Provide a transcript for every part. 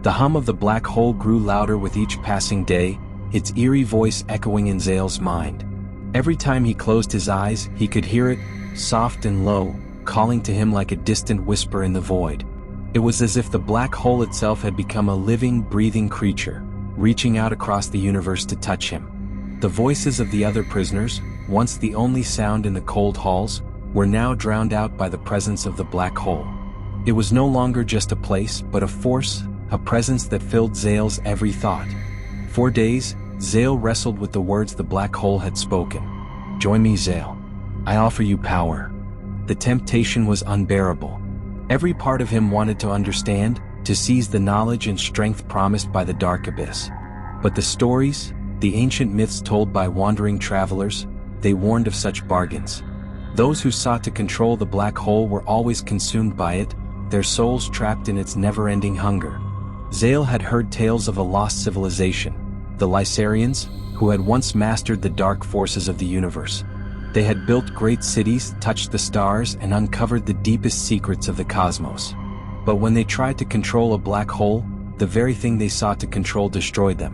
The hum of the black hole grew louder with each passing day, its eerie voice echoing in Zale's mind. Every time he closed his eyes, he could hear it, soft and low, calling to him like a distant whisper in the void. It was as if the black hole itself had become a living, breathing creature, reaching out across the universe to touch him. The voices of the other prisoners, once the only sound in the cold halls, were now drowned out by the presence of the black hole. It was no longer just a place, but a force, a presence that filled Zale's every thought. For days, Zale wrestled with the words the black hole had spoken. "Join me, Zale. I offer you power." The temptation was unbearable. Every part of him wanted to understand, to seize the knowledge and strength promised by the dark abyss. But the stories, the ancient myths told by wandering travelers, they warned of such bargains. Those who sought to control the black hole were always consumed by it, their souls trapped in its never-ending hunger. Zale had heard tales of a lost civilization, the Lysarians, who had once mastered the dark forces of the universe. They had built great cities, touched the stars, and uncovered the deepest secrets of the cosmos. But when they tried to control a black hole, the very thing they sought to control destroyed them.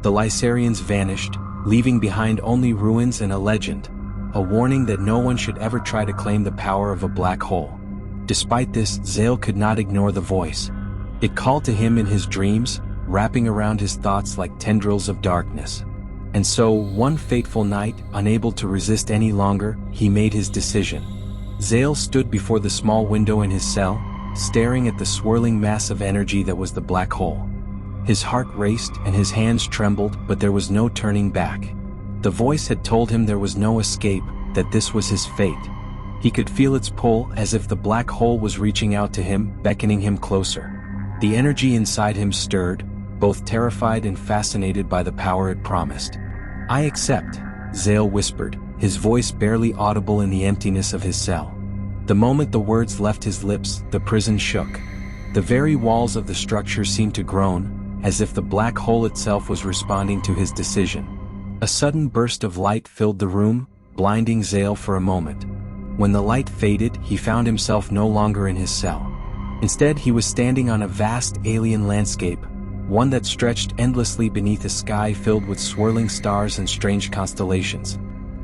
The Lysarians vanished, leaving behind only ruins and a legend, a warning that no one should ever try to claim the power of a black hole. Despite this, Zale could not ignore the voice. It called to him in his dreams, wrapping around his thoughts like tendrils of darkness. And so, one fateful night, unable to resist any longer, he made his decision. Zale stood before the small window in his cell, staring at the swirling mass of energy that was the black hole. His heart raced and his hands trembled, but there was no turning back. The voice had told him there was no escape, that this was his fate. He could feel its pull, as if the black hole was reaching out to him, beckoning him closer. The energy inside him stirred, both terrified and fascinated by the power it promised. "I accept," Zale whispered, his voice barely audible in the emptiness of his cell. The moment the words left his lips, the prison shook. The very walls of the structure seemed to groan, as if the black hole itself was responding to his decision. A sudden burst of light filled the room, blinding Zale for a moment. When the light faded, he found himself no longer in his cell. Instead, he was standing on a vast alien landscape, one that stretched endlessly beneath a sky filled with swirling stars and strange constellations.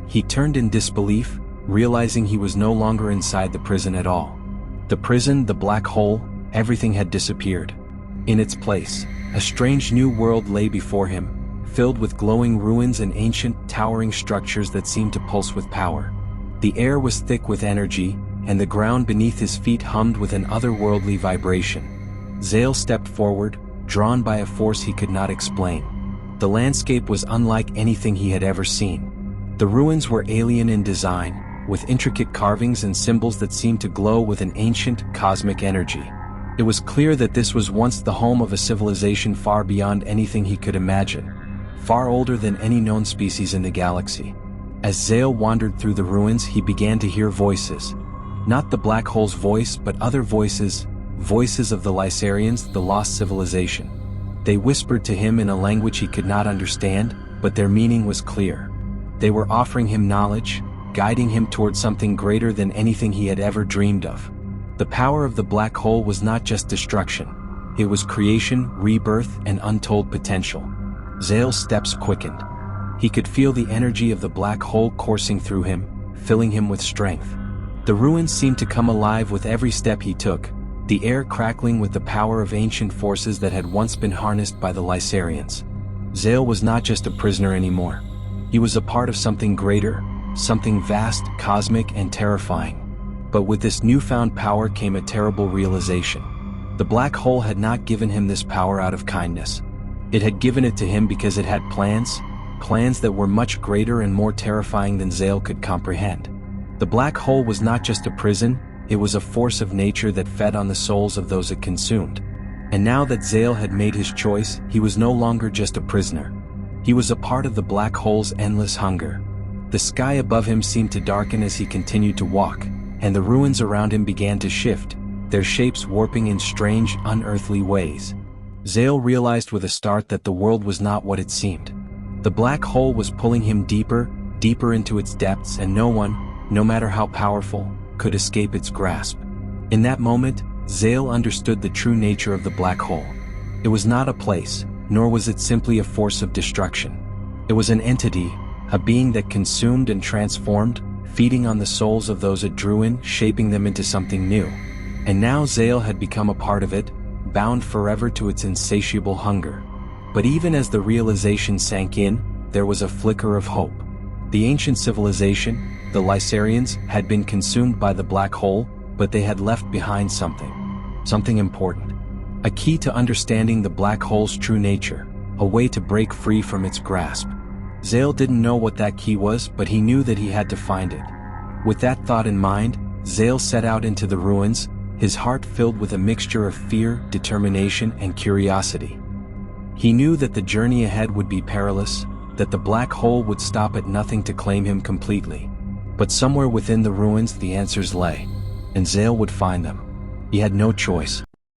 He turned in disbelief, realizing he was no longer inside the prison at all. The prison, the black hole, everything had disappeared. In its place, a strange new world lay before him, filled with glowing ruins and ancient, towering structures that seemed to pulse with power. The air was thick with energy, and the ground beneath his feet hummed with an otherworldly vibration. Zale stepped forward, drawn by a force he could not explain. The landscape was unlike anything he had ever seen. The ruins were alien in design, with intricate carvings and symbols that seemed to glow with an ancient, cosmic energy. It was clear that this was once the home of a civilization far beyond anything he could imagine, far older than any known species in the galaxy. As Zale wandered through the ruins, he began to hear voices. Not the black hole's voice, but other voices, voices of the Lysarians, the lost civilization. They whispered to him in a language he could not understand, but their meaning was clear. They were offering him knowledge, guiding him toward something greater than anything he had ever dreamed of. The power of the black hole was not just destruction. It was creation, rebirth, and untold potential. Zale's steps quickened. He could feel the energy of the black hole coursing through him, filling him with strength. The ruins seemed to come alive with every step he took, the air crackling with the power of ancient forces that had once been harnessed by the Lysarians. Zale was not just a prisoner anymore. He was a part of something greater, something vast, cosmic, and terrifying. But with this newfound power came a terrible realization. The black hole had not given him this power out of kindness. It had given it to him because it had plans that were much greater and more terrifying than Zale could comprehend. The black hole was not just a prison, it was a force of nature that fed on the souls of those it consumed. And now that Zale had made his choice, he was no longer just a prisoner. He was a part of the black hole's endless hunger. The sky above him seemed to darken as he continued to walk, and the ruins around him began to shift, their shapes warping in strange, unearthly ways. Zale realized with a start that the world was not what it seemed. The black hole was pulling him deeper, deeper into its depths, and no one, no matter how powerful, could escape its grasp. In that moment, Zale understood the true nature of the black hole. It was not a place, nor was it simply a force of destruction. It was an entity, a being that consumed and transformed, feeding on the souls of those it drew in, shaping them into something new. And now Zale had become a part of it, bound forever to its insatiable hunger. But even as the realization sank in, there was a flicker of hope. The ancient civilization, the Lysarians, had been consumed by the black hole, but they had left behind something important. A key to understanding the black hole's true nature, a way to break free from its grasp. Zale didn't know what that key was, but he knew that he had to find it. With that thought in mind, Zale set out into the ruins, his heart filled with a mixture of fear, determination, and curiosity. He knew that the journey ahead would be perilous, that the black hole would stop at nothing to claim him completely. But somewhere within the ruins the answers lay, and Zale would find them. He had no choice.